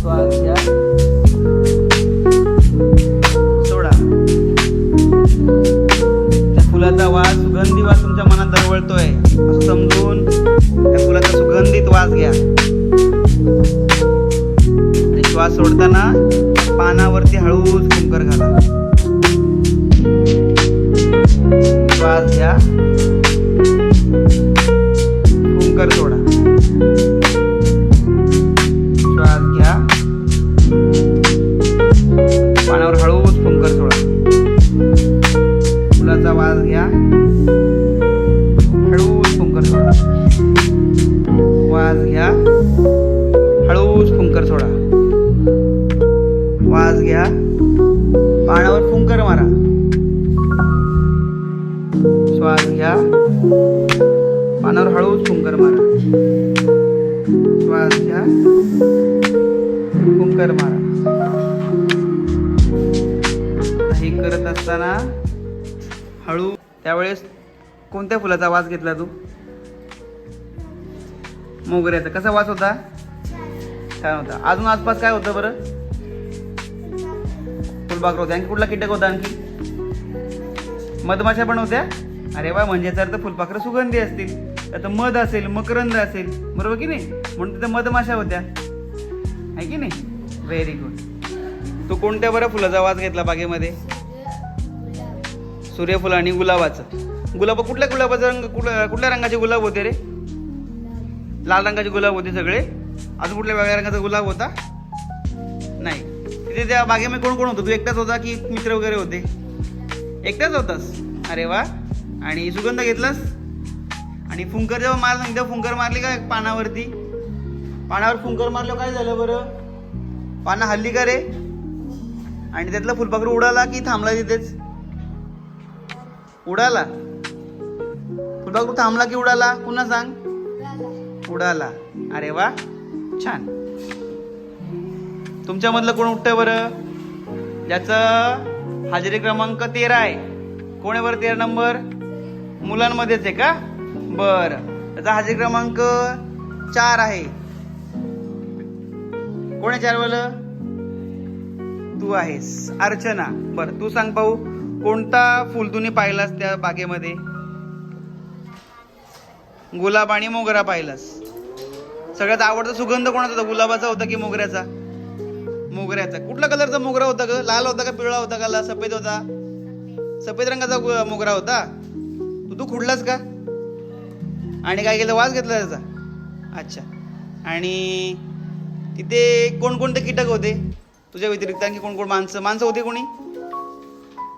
श्वास घ्या, सोडा. त्या फुलाचा वास, सुगंधी वास तुमच्या मनात दरवळतोय असं समजून त्या फुलाचा सुगंधित वास घ्या. आणि श्वास सोडताना पानावरती हळूच फुंकर घाला. श्वास घ्या, फुंकर सोडा. श्वास घ्या, पानावर हळूच फुंकर सोडा. फुलाचा वास घ्या, हळूच फुंकर सोडा. वास घ्या, हळूच फुंकर सोडा. वास घ्या, पानावर फुंकर मारा. श्वास घ्या, पानावर हळूच फुंकर मारा. श्वास घ्या, फुंकर मारा. हे करत असताना हळू. त्यावेळेस कोणत्या फुलाचा वास घेतला तू? मोगऱ्याचा. कसा वास होता? छान होता. अजून आसपास काय होतं बरं? फुलपाखरं होते. आणखी कुठला कीटक होता? आणखी मधमाशा पण होत्या. अरे वा, म्हणजे तर फुलपाखरं सुगंधी असतील, आता मध असेल, मकरंद असेल, बरोबर की नाही? म्हणून तिथे मधमाशा होत्या, आहे की नाही? Very good. तू कोणत्या बरं फुलाचा वास घेतला बागेमध्ये? सूर्यफुल आणि गुलाबाचं. गुलाब कुठल्या गुलाबाचा रंग, कुठल्या रंगाचे गुलाब होते रे? लाल रंगाचे गुलाब होते सगळे. अजून कुठल्या वेगळ्या रंगाचा गुलाब होता? नाही. तिथे त्या बागेमध्ये कोण कोण होतं? तू एकटाच होता की मित्र वगैरे होते? एकटाच होतास. अरे वा. आणि सुगंध घेतलास? आणि फुंकर जेव्हा मारला, एकदा फुंकर मारली का पानावरती? पानावर फुंकर मारलं काय झालं बरं? पानं हल्ली का रे? आणि त्यातलं फुलपाखरू उडाला की थांबला तिथेच? उडाला. फुलपाखरू थांबला की उडाला? पुन्हा सांग. उडाला. अरे वा, छान. तुमच्यामधलं कोण उठतं बरं? ज्याचं हाजरी क्रमांक 13 आहे. कोण आहे बरं 13 नंबर? मुलांमध्येच आहे का? बरं. त्याचा हाजरी क्रमांक 4 आहे. कोण आहे 4 वालं? तू आहेस, अर्चना. बरं, तू सांग पाहू, कोणता फुल तुम्ही पाहिलास त्या बागेमध्ये? गुलाब आणि मोगरा पाहिलास. सगळ्यात आवडता सुगंध कोणाचा होता? गुलाबाचा होता की मोगऱ्याचा? मोगऱ्याचा. कुठल्या कलरचा मोगरा होता ग? लाल होता का पिवळा होता का सफेद होता? सफेद रंगाचा मोगरा होता. तू खुडलास का? आणि काय केलं? वास घेतला त्याचा? अच्छा. आणि तिथे कोणकोणते कीटक होते तुझ्या व्यतिरिक्त? आणखी कोण कोण? माणसं होते? कोणी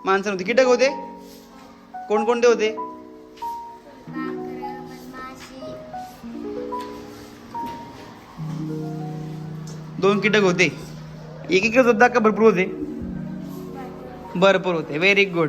माणसं नव्हती, कीटक होते. कोणकोणते होते? दोन कीटक होते. एक एकच होता का भरपूर होते? भरपूर होते. Very good.